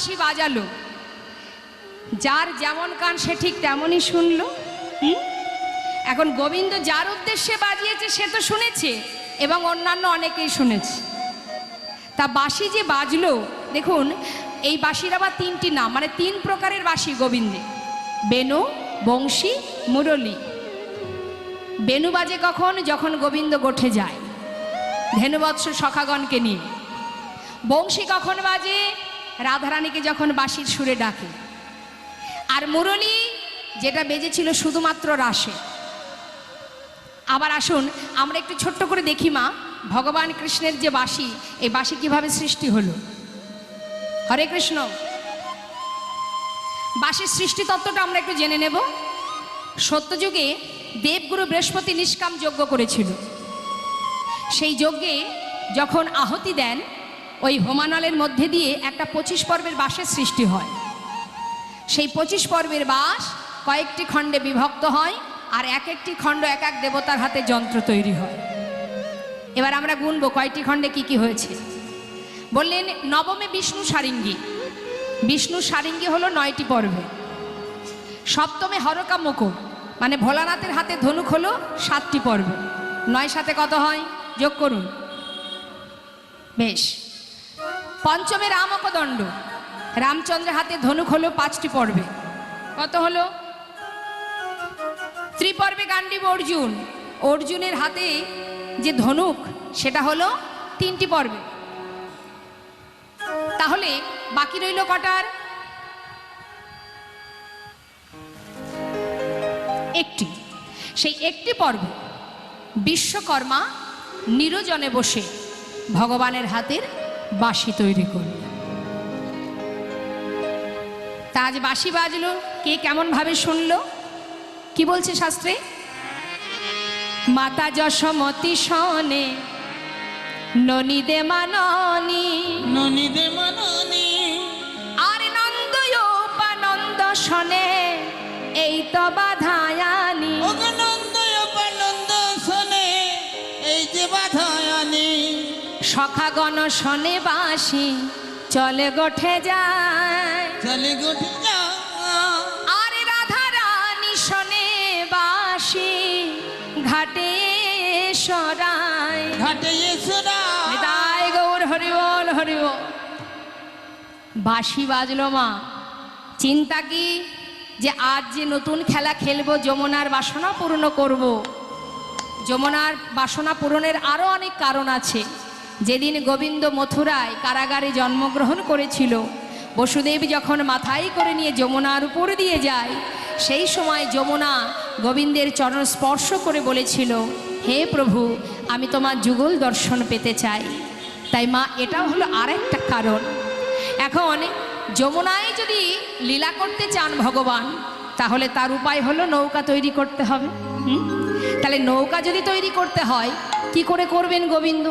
বাঁশি বাজালো, যার যেমন কান সে ঠিক তেমনই শুনলো। এখন গোবিন্দ যার উদ্দেশ্যে বাজিয়েছে সে তো শুনেছে এবং অন্যান্য অনেকেই শুনেছে। তা বাঁশি যে বাজলো, দেখুন এই বাঁশির আবার তিনটি নাম, মানে তিন প্রকারের বাঁশি গোবিন্দে: বেণু, বংশী, মুরলী। বেণু বাজে কখন? যখন গোবিন্দ গোঠে যায় ধেনুবৎস সখাগণকে নিয়ে। বংশী কখন বাজে? রাধারানীকে যখন বাঁশির সুরে ডাকে। আর মুরলী যেটা বেজেছিল শুধুমাত্র রাসে। আবার আসুন আমরা একটু ছোট্ট করে দেখি মা, ভগবান কৃষ্ণের যে বাঁশি, এই বাঁশি কিভাবে সৃষ্টি হলো। হরে কৃষ্ণ। বাঁশির সৃষ্টি তত্ত্বটা আমরা একটু জেনে নেব। সত্যযুগে দেবগুরু বৃহস্পতি নিষ্কাম যজ্ঞ করেছিল। সেই যজ্ঞে যখন আহুতি দেন, ওই হোমানলের মধ্যে দিয়ে একটা 25 পর্বের বাঁশের সৃষ্টি হয়। সেই 25 পর্বের বাঁশ কয়েকটি খণ্ডে বিভক্ত হয়, আর এক একটি খণ্ড এক এক দেবতার হাতে যন্ত্র তৈরি হয়। এবার আমরা গুনবো কয়টি খণ্ডে কি কি হয়েছে। বললেন নবমে বিষ্ণু সারিঙ্গী। বিষ্ণু সারিঙ্গী হলো 9টি পর্বে। সপ্তমে হরকা মুকুট, মানে ভোলানাথের হাতে ধনুক হলো 7টি পর্বে। 9 সাথে কত হয়? যোগ করুন। বেশ। পঞ্চমে রামকদণ্ড, রামচন্দ্রের হাতে ধনুক হলো 5টি পর্বে। কত হলো? ত্রিপর্বে গান্ডীব অর্জুন, অর্জুনের হাতে যে ধনুক সেটা হলো 3টি পর্বে। তাহলে বাকি রইল কটার? একটি। সেই একটি পর্বে বিশ্বকর্মা নিরজনে বসে ভগবানের হাতের বাঁশি তৈরি করল। তা আজ বাঁশি বাজলো, কে কেমন ভাবে শুনলো? কি বলছে শাস্ত্রে? মাতা যশোমতি শনে ননি দে মাননি, ননি দে মাননি, আর নন্দয়োপানন্দ শনে এই তো বাধায়ানি। নন্দয়োপানন্দ শনে এই যে বাধায়ানি। সখাগণ শনে বাঁশি চলে গোঠে যায়, চলে গোঠে যায়। আর রাধারানী শনে বাঁশি ঘাটে সরায়, ঘাটে সরায়। তাই গৌর হরি বল হরি বল। বাঁশি বাজলো মা, চিন্তা কি যে আজ যে নতুন খেলা খেলবো, যমুনার বাসনা পূর্ণ করব। যমুনার বাসনা পূরণের আরও অনেক কারণ আছে। যেদিন গোবিন্দ মথুরায় কারাগারে জন্মগ্রহণ করেছিল, বসুদেব যখন মাথায় করে নিয়ে যমুনার উপর দিয়ে যায়, সেই সময় যমুনা গোবিন্দের চরণ স্পর্শ করে বলেছিল, হে প্রভু, আমি তোমার যুগল দর্শন পেতে চাই। তাই মা, এটাও হলো আর একটা কারণ। এখন যমুনায় যদি লীলা করতে চান ভগবান, তাহলে তার উপায় হলো নৌকা তৈরি করতে হবে। তাহলে নৌকা যদি তৈরি করতে হয়, কি করে করবেন গোবিন্দ?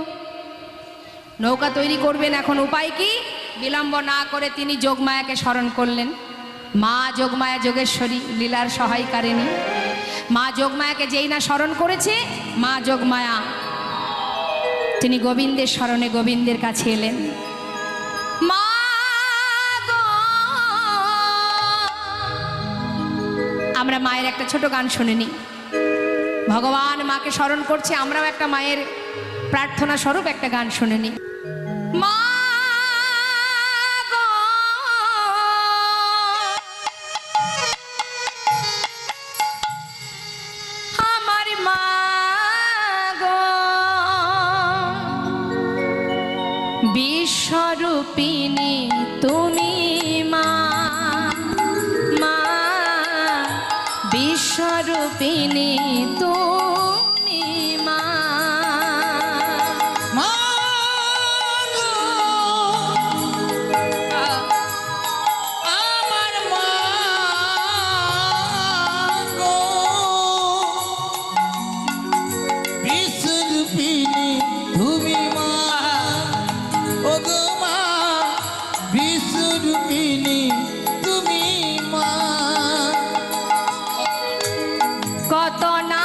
নৌকা তৈরি করবেন, এখন উপায় কি? বিলম্ব না করে তিনি যোগমায়াকে স্মরণ করলেন। মা যোগমায়া যোগেশ্বরী, লীলার সহায়কারিণী। মা যোগমায়াকে যেই না স্মরণ করেছে, মা যোগমায়া তিনি গোবিন্দের স্মরণে গোবিন্দের কাছে এলেন। মা গো, আমরা মায়ের একটা ছোট গান শুনে নিই। ভগবান মাকে স্মরণ করছে, আমরাও একটা মায়ের প্রার্থনা স্বরূপ একটা গান শুনে নিই। মা গো, আমার মা গো, বিশ্বরূপিণী তুমি মা, মা বিশ্বরূপিণী তুমি মা। আমার মা গো, বিশ্বরূপিণী তুমি মা। ও গো মা, বিশ্বরূপিণী তুমি মা। কত না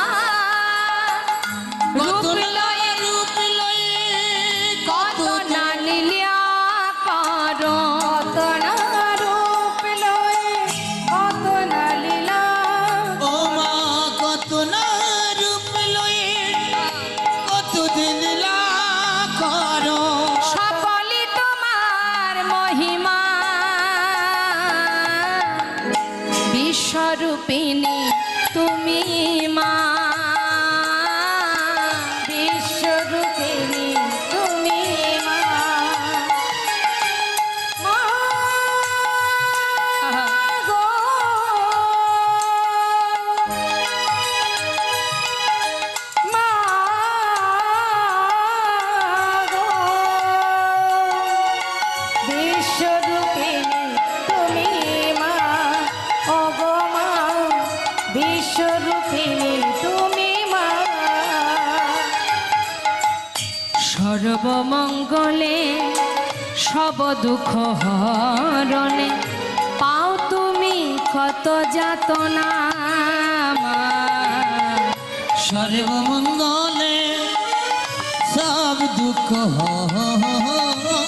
বিশ্বরূপিণী তুমি মা, বিশ্বরূপিণী তুমি মা, মা গো, মা গো, বিশ্বরূপিণী তুমি মা, ওগো মা, বিশ্বরূপিণী তুমি মা। সর্বমঙ্গলে সব দুঃখ হরণে পাও তুমি কত যাতনা মা। সর্বমঙ্গলে সব দুঃখ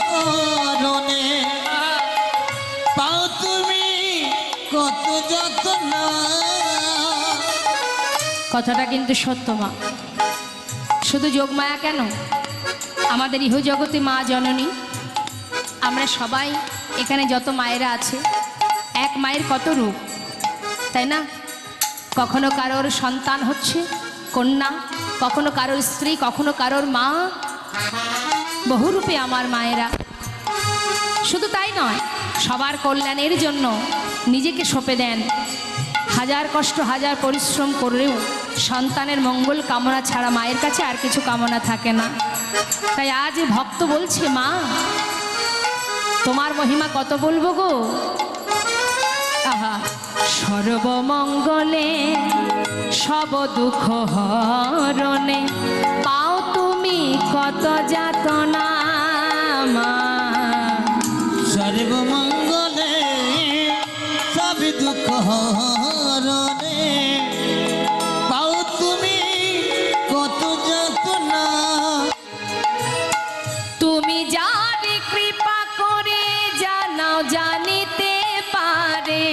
হরণে পাও তুমি কত যত্না। কথাটা কিন্তু সত্য মা। শুধু যোগমায়া কেন, আমাদের ইহজগতে মা জননী, আমরা সবাই এখানে যত মায়েরা আছে এক মায়ের কত রূপ, তাই না? কখনো কারোর সন্তান হচ্ছে কন্যা, কখনো কারোর স্ত্রী, কখনো কারোর মা, বহুরূপে আমার মায়েরা। শুধু তাই নয়, সবার কল্যাণের জন্য নিজেকে সঁপে দেন। হাজার কষ্ট হাজার পরিশ্রম করলেও সন্তানের মঙ্গল কামনা ছাড়া মায়ের কাছে আর কিছু কামনা থাকে না। তাই আজ ভক্ত বলছে, মা তোমার মহিমা কত বলবো গো। আহা, সর্বমঙ্গলে সব দুঃখ হরণে পাও তুমি কত যাতনা মা। সর্বমঙ্গলে সব দুঃখ হরণে পাও তুমি কত যত্না। তুমি যার কৃপা করে জানাও জানিতে পারে,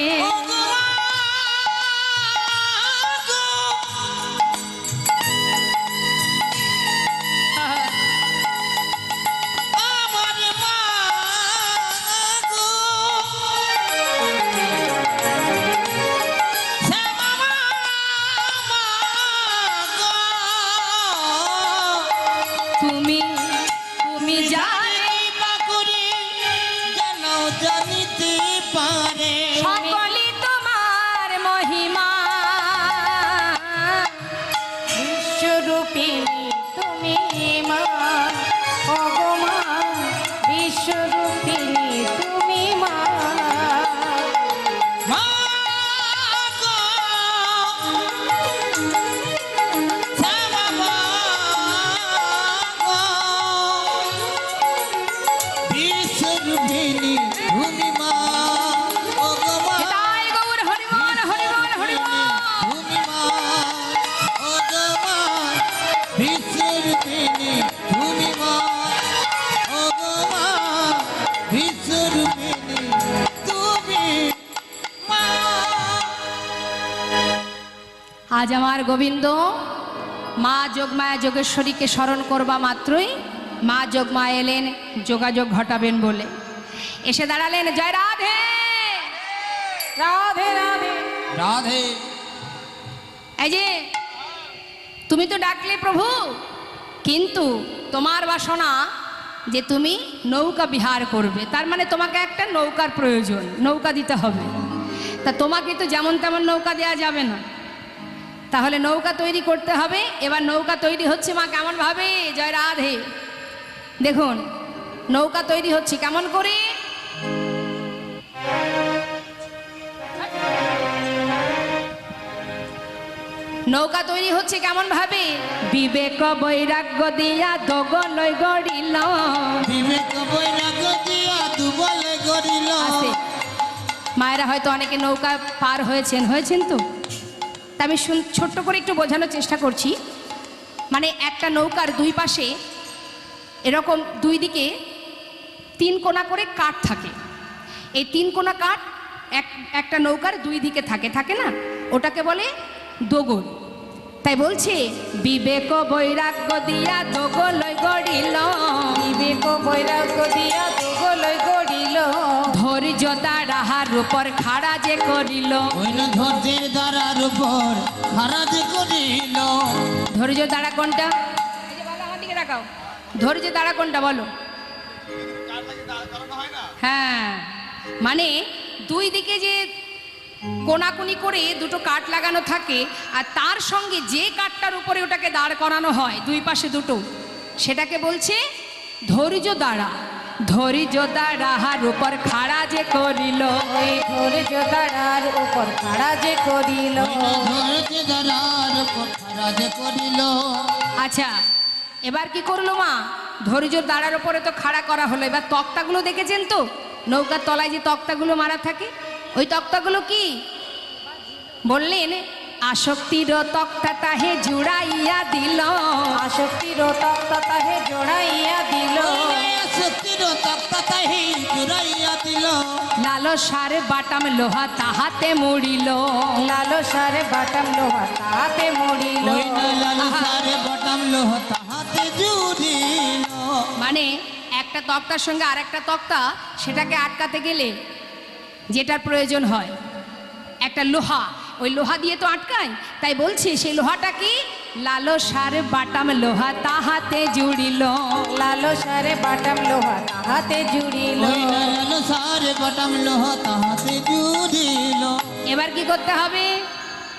আমার মা গো, শ্যামা মা গো, তুমি তুমি যার কৃপা করে জানাও জানিতে পারে। সকলি তোমার মহিমা, বিশ্বরূপিণী তুমি মা, ওগো মা, বিশ্বরূপিণী তুমি মা। মা গো, শ্যামা মা গো, বিশ্বরূপিণী তুমি মা, ওগো মা, নিতাই গৌর হরিবল হরিবল হরিবল। তুমি মা, ওগো মা, বিশ্বরূপিণী তুমি মা, ওগো মা, বিশ্বরূপিণী তুমি মা। আজ আমার গোবিন্দ মা যোগমায়া যোগেশ্বরীকে স্মরণ করবা মাত্রই মা যোগমায়া এলেন যোগাযোগ ঘটাবেন বলে। এসে দাঁড়ালেন, জয় রাধে রাধে রাধে। রাধে। এই যে তুমি তো ডাকলে প্রভু, কিন্তু তোমার বাসনা যে তুমি নৌকা বিহার করবে, তার মানে তোমাকে একটা নৌকার প্রয়োজন, নৌকা দিতে হবে। তা তোমাকে তো যেমন তেমন নৌকা দেওয়া যাবে না, তাহলে নৌকা তৈরি করতে হবে। এবার নৌকা তৈরি হচ্ছে মা কেমন ভাবে, জয় রাধে। দেখুন নৌকা তৈরি হচ্ছে কেমন করে। নৌকা তৈরি হচ্ছে কেমন ভাবে, বিবেক বৈরাগ্য দিয়া দোগলই গড়িল, বিবেক বৈরাগ্য দিয়া দুবলে গড়িল। আছে মায়েরা হয়তো অনেকে নৌকা পার হয়েছেন তো। তা আমি ছোট্ট করে একটু বোঝানোর চেষ্টা করছি। মানে একটা নৌকার দুই পাশে এরকম দুই দিকে তিন কোণা করে কাঠ থাকে। এই তিন কোণা কাঠ একটা নৌকার দুই দিকে থাকে না, ওটাকে বলে দোগল। তাই বলছে বিবেক বৈরাগ্য দিয়া দোগলই গড়িল, বিবেক বৈরাগ্য দিয়া দোগলই গড়িল, ধৈর্য দাঁড়াহার উপর খাড়া যে করিল। ওই না ধৈর্যের দ্বারার উপর খাড়া যে করিল। ধৈর্য দ্বারা কোনটা? এই যে বলো, আমার দিকে তাকাও। ধৈর্য দ্বারা কোনটা বলো? হ্যাঁ, মানে দুই দিকে যে কোনাকুনি করে দুটো কাঠ লাগানো থাকে, আর তার সঙ্গে যে কাঠটার উপরে ওটাকে দাঁড় করানো হয় দুই পাশে দুটো, সেটাকে বলছে ধৈর্য দ্বারা। ধৈর্য দ্বারাহার উপর খাড়া যে করিল। ওই ধৈর্য দ্বারার উপর খাড়া যে করিল। ওই না ধৈর্যের দ্বারার উপর খাড়া যে করিল। আচ্ছা, এবার কি করলো মা? ধৈর্য দ্বারার উপরে তো খাড়া করা হলো, এবার তক্তাগুলো দেখেছেন তো? নৌকার তলায় যে তক্তাগুলো মারা থাকে, ওই তক্তাগুলো কি বললেন? আসক্তির তক্তা তাহে জুড়াইয়া দিল। আসক্তির তক্তা তাহে জোড়াইয়া দিল। ওই না শক্তির তক্তা তাহি জুড়াইয়া দিল। লালসার বাটাম লোহা তাহাতে মুড়িল। লালসার বাটাম লোহা তাহাতে মুড়িল। ওই না লালসারে বটাম লোহ তাহাতে জুড়িল। মানে একটা তক্তার সঙ্গে আর একটা তক্তা, সেটাকে আটকাতে গেলে যেটার প্রয়োজন হয় একটা লোহা, ওই লোহা দিয়ে তো আটকায়। তাই বলছি সেই লোহাটা কি? লালসার বাটাম লোহা তাহাতে জুড়িল। লালসারে বাটাম লোহা তাহাতে জুড়িল। ওই না লালসারে বটাম লোহ তাহাতে জুড়িল। এবার কি করতে হবে?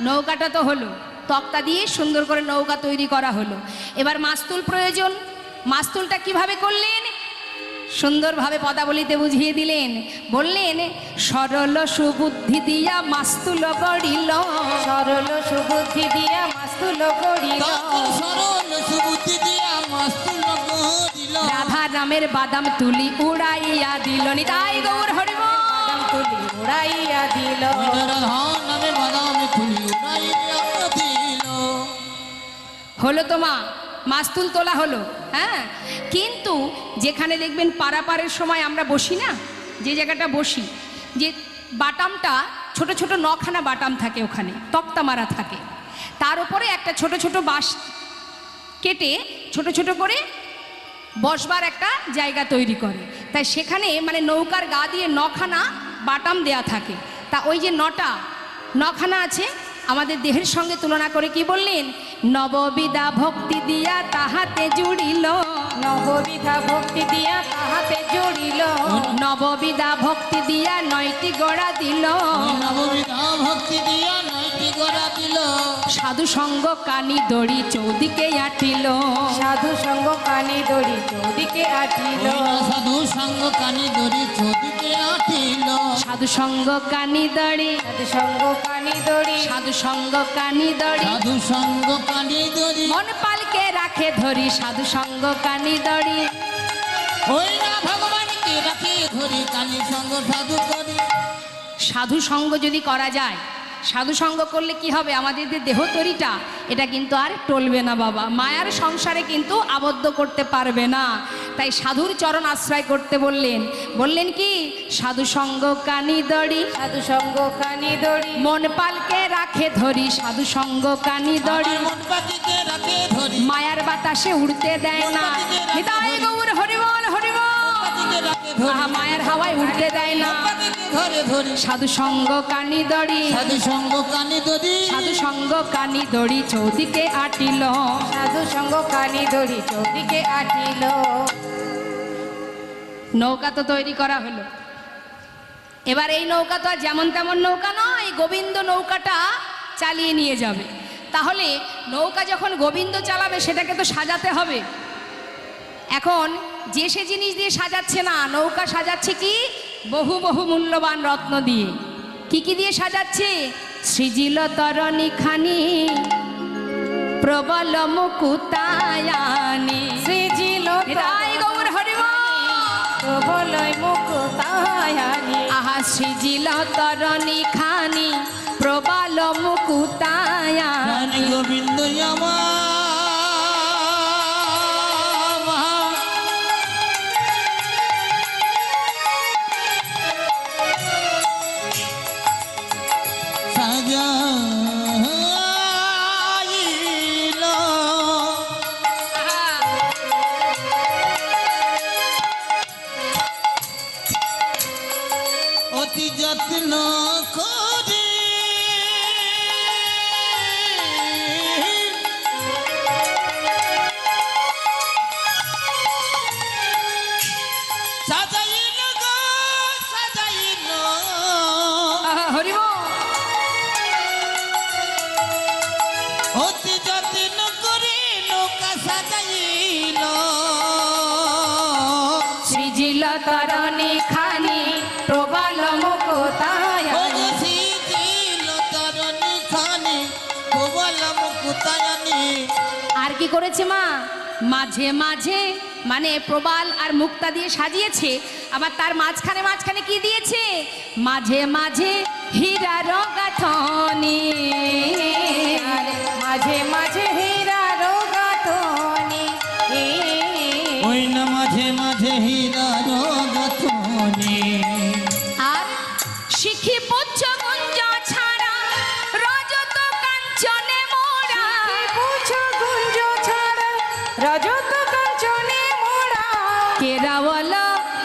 নৌকাটা তো হলো, তক্তা দিয়ে সুন্দর করে নৌকা তৈরি করা হলো। এবার মাস্তুল প্রয়োজন। মাস্তুলটা কিভাবে করলেন? সুন্দরভাবে পদাবলিতে বুঝিয়ে দিলেন। বললেন, সরল সুবুদ্ধি দিয়া মাস্তুল গড়িল। সরল সুবুদ্ধি দিয়া মাস্তুল গড়িল। তখন সরল সুবুদ্ধি দিয়া মাস্তুল গড়িল। রাধা রামের বাদাম তুলি উড়াইয়া দিল। নিতাই গৌর হরিব। বাদাম তুলি উড়াইয়া দিল। ওই না রাধা নামে বাদাম তুলি উড়াইয়া দিল। হলো তো মা, মাস্তুল তোলা হলো। হ্যাঁ, কিন্তু যেখানে দেখবেন পারাপারের সময় আমরা বসি না, যে জায়গাটা বসি, যে বাটামটা ছোট ছোট নখানা বাটাম থাকে, ওখানে তক্তা মারা থাকে, তার উপরে একটা ছোট ছোট বাঁশ কেটে ছোট ছোট করে বসবার একটা জায়গা তৈরি করে। তাই সেখানে মানে নৌকার গা দিয়ে নখানা বাটাম দেয়া থাকে। তা ওই যে নখানা আছে, আমাদের দেহের সঙ্গে তুলনা করে কি বললেন? নববিধা ভক্তি দিয়া তাহাতে জুড়িল। নববিধা ভক্তি দিয়া তাহাতে জুড়িল। নববিধা ভক্তি দিয়া নয়টি গোড়া দিল। ওই নববিধা ভক্তি দিয়া নয়টি গোড়া দিল। সাধু সঙ্গ কানি দড়ি চৌদিকে আটিল। সাধু সঙ্গ কানি দড়ি চৌদিকে আটিল। ওই না সাধু সঙ্গ কানি দড়ি চৌদিকে আটিল। সাধু সঙ্গ কানি দড়ি, সাধু সঙ্গ কানি দড়ি। সাধু সঙ্গ কানি দড়ি, সাধু সঙ্গ কানি দড়ি। মন পালকে রাখে ধরি। সাধু সঙ্গ কানি দড়ি। ওই না ভগবানকে রাখে ধরি কানি সঙ্গ সাধু করি। সাধু সঙ্গ যদি করা যায়, সাধু সঙ্গ করলে কি হবে? আমাদের যে দেহ তরিটা, এটা কিন্তু আর টলবে না বাবা, মায়ার সংসারে কিন্তু আবদ্ধ করতে পারবে না। তাই সাধুর চরণ আশ্রয় করতে বললেন। বললেন কি? সাধু সঙ্গ কানি দড়ি, সাধু সঙ্গ কানি দড়ি। মন পালকে রাখে ধরি। সাধু সঙ্গ কানি দড়ি, আমার মন পাখিকে রাখে ধরি। মায়ার বাতাসে উড়তে দেয় না। নিতাই গৌর হরিবল হরিবল। পাখিকে রাখে ধরি। আহা, মায়ের হাওয়ায় উঠতে দেয় না। পাখিকে ধরে ধরি। সাধু সঙ্গ কানি দড়ি, সাধু সঙ্গ কানি দড়ি। সাধু সঙ্গ কানি দড়ি চৌদিকে আটিল। সাধু সঙ্গ কানি দড়ি চৌদিকে আটিল। নৌকা তো তৈরি করা হলো। এবার এই নৌকা তো আর যেমন তেমন নৌকা নয়, গোবিন্দ নৌকাটা চালিয়ে নিয়ে যাবে। তাহলে নৌকা যখন গোবিন্দ চালাবে, সেটাকে তো সাজাতে হবে। এখন যে সে জিনিস দিয়ে সাজাচ্ছে না, নৌকা সাজাচ্ছে কি? বহু বহু মূল্যবান রত্ন দিয়ে। কি কি দিয়ে সাজাচ্ছে? সৃজিল তরণী খানি, প্রবল মুকুতায়ানি। সৃজিল হৃদয় গৌর হরিবল। প্রবলয় মুকুতায়ানি। আহা, সৃজিল তরণী খানি, প্রবল মুকুতায়ানি। রানী গোবিন্দ আমার সাজাইল। অতি যত্ন করে সাজাইল গো সাজাইল হরিব অতি যত্ন করে নৌকা সাজাইল সৃজিল তরণী খানি প্রবল মুকুতায় আর কি করেছে মা মাঝে মাঝে মানে প্রবাল আর মুক্তা দিয়ে সাজিয়েছে আবার তার মাঝখানে মাঝখানে কি দিয়েছে মাঝে মাঝে হীরা রগাথনি মাঝে মাঝে হীরা রোগাথনি ওই না মাঝে মাঝে হীরা রগাথনি আর শিখি পুচ্ছ গুঞ্জ ছাড়া রজত কাঞ্চনে মোড়া পুচ্ছ গুঞ্জ ছাড়া রজত কাঞ্চনে মোড়া কেরাওয়াল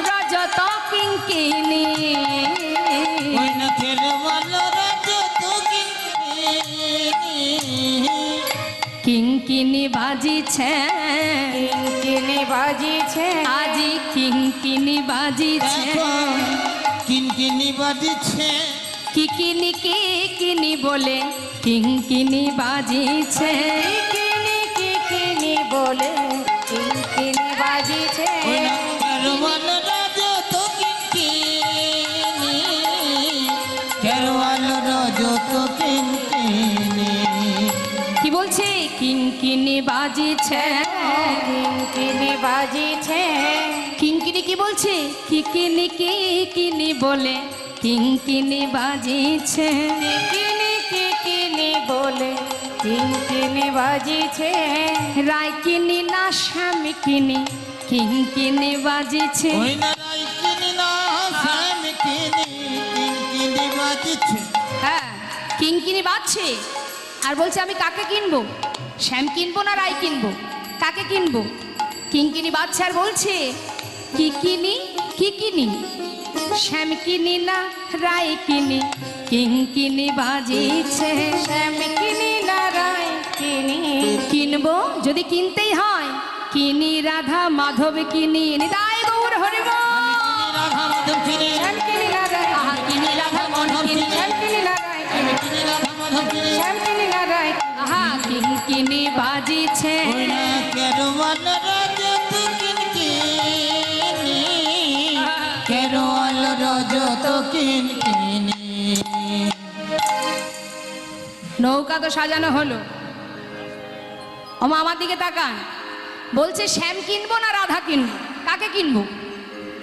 রজত কিঙ্কিনি ওই না কেরওয়াল রজত কিঙ্কিনি বাজিছে কিঙ্কিনি বাজিছে আজি কিঙ্কিনি বাজিছে কিনকিনি বাজিছে কিকিনি কিকিনি বলে কিঙ্কিনি বাজিছে কিকিনি কিকিনি বলে কিঙ্কিনি বাজিছে ওই না কেরওয়াল রজত কিনকিনি কেরওয়াল রজত কিনকিনি কি বলছে কিঙ্কিনি বাজিছে কিঙ্কিনি বাজিছে কিঙ্কিনি কি বলছে কিকিনি কিকিনি বলে কিঙ্কিনি বাজিছে কিকিনি কিকিনি বলে কিঙ্কিনি বাজিছে রাইকিনি না শ্যামিকিনি কিঙ্কিনি বাজিছে ওই না রাইকিনি না শ্যামকিনি কিনকিনি বাজিছে হ্যাঁ কিঙ্কিনি বাজছে আর বলছে আমি কাকে কিনবো শ্যাম কিনবো না রাই কিনবো কাকে কিনবো কিঙ্কিনি বাজছে আর বলছে কিকিনি কিকিনি শ্যাম কিনি না রাই কিনি কিঙ্কিনি বাজিছে শ্যামকিনি নারায় কিনি কিনবো যদি কিনতেই হয় কিনি রাধা মাধব কিনি নিতাই গৌর হরিব রাধা মাধব কিনি শ্যামকিনি নারায় আহা কিনি রাধা মন কিনি শ্যামকিনি নারায় কিনি রাধা মাধব কিনি শ্যামকিনি নারায় আহা কিঙ্কিনি বাজিছে ওই না কেরওয়াল রজত কিনকিনি কেরওয়াল রজত কিনকিনি নৌকা তো সাজানো হলো ওমা আমার দিকে তাকান বলছে শ্যাম কিনবো না রাধা কিনবো কাকে কিনবো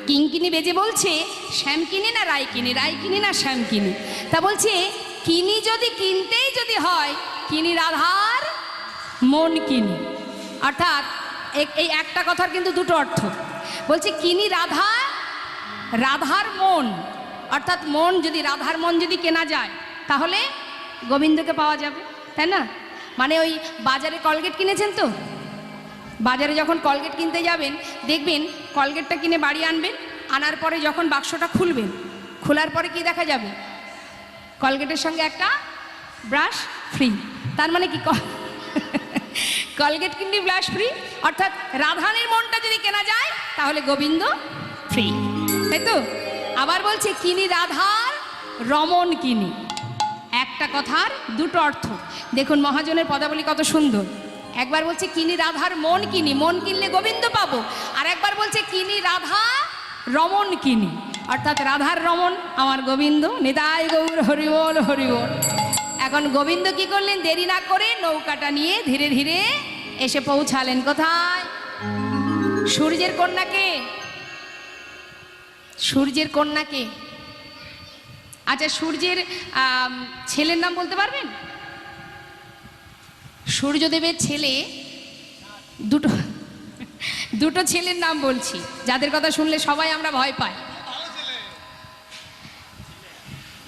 কিঙ্কিনি বেজে বলছে শ্যাম কিনি না রাই কিনি রাই কিনি না শ্যাম কিনি তা বলছে কিনি যদি কিনতেই যদি হয় কিনি রাধার মন কিনি অর্থাৎ এই একটা কথার কিন্তু দুটো অর্থ বলছে কিনি রাধা রাধার মন অর্থাৎ মন যদি রাধার মন যদি কেনা যায় তাহলে গোবিন্দকে পাওয়া যাবে তাই না মানে ওই বাজারে কলগেট কিনেছেন তো বাজারে যখন কলগেট কিনতে যাবেন দেখবেন কলগেটটা কিনে বাড়ি আনবেন আনার পরে যখন বাক্সটা খুলবেন খোলার পরে কি দেখা যাবে কলগেটের সঙ্গে একটা ব্রাশ ফ্রি তার মানে কি কলগেট কিনলে ব্রাশ ফ্রি অর্থাৎ রাধানের মনটা যদি কেনা যায় তাহলে গোবিন্দ ফ্রি তাই তো আবার বলছে কিনি রাধার রমন কিনি একটা কথার দুটো অর্থ দেখুন মহাজনের পদাবলী কত সুন্দর একবার বলছে কিনি রাধার মন কিনি মন কিনলে গোবিন্দ পাবো আর একবার বলছে কিনি রাধা রমন কিনি অর্থাৎ রাধার রমন আমার গোবিন্দ নিতাই গৌর হরিবল হরিবল এখন গোবিন্দ কি করলেন দেরি না করে নৌকাটা নিয়ে ধীরে ধীরে এসে পৌঁছালেন কোথায় সূর্যের কন্যাকে সূর্যের কন্যাকে আচ্ছা সূর্যের ছেলের নাম বলতে পারবেন সূর্যদেবের ছেলে দুটো ছেলের নাম বলছি যাদের কথা শুনলে সবাই আমরা ভয় পাই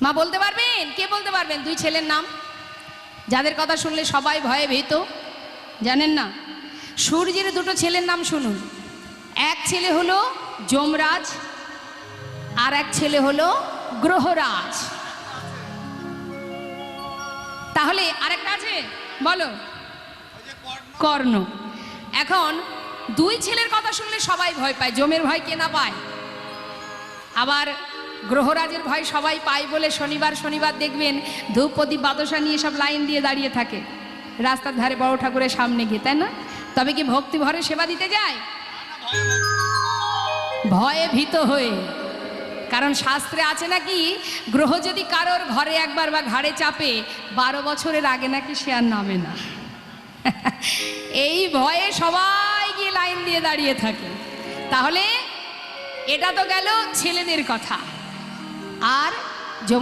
মা বলতে পারবেন কে বলতে পারবেন দুই ছেলের নাম যাদের কথা শুনলে সবাই ভয়ে ভীত জানেন না সূর্যের দুটো ছেলের নাম শুনুন এক ছেলে হলো যমরাজ আর এক ছেলে হলো গ্রহরাজ। তাহলে আরেকটা আছে, বলো। কর্ণ। এখন দুই ছেলের কথা শুনলে সবাই ভয় পায়, যমের ভয় কে না পায়? আবার গ্রহরাজের ভয় সবাই পায় বলে শনিবার শনিবার দেখবেন ধূপ প্রদীপ বাতাসা নিয়ে সব লাইন দিয়ে দাঁড়িয়ে থাকে রাস্তার ধারে বড় ঠাকুরের সামনে গিয়ে, তাই না? তবে কি ভক্তি ভরে সেবা দিতে যায়? ভয়ে ভীত হয়ে। কারণ শাস্ত্রে আছে নাকি, গ্রহ যদি কারোর ঘরে একবার বা ঘাড়ে চাপে 12 বছরের আগে নাকি সে আর নামে না। এই ভয়ে সবাই গিয়ে লাইন দিয়ে দাঁড়িয়ে থাকে। তাহলে এটা তো গেল ছেলেদের কথা। আর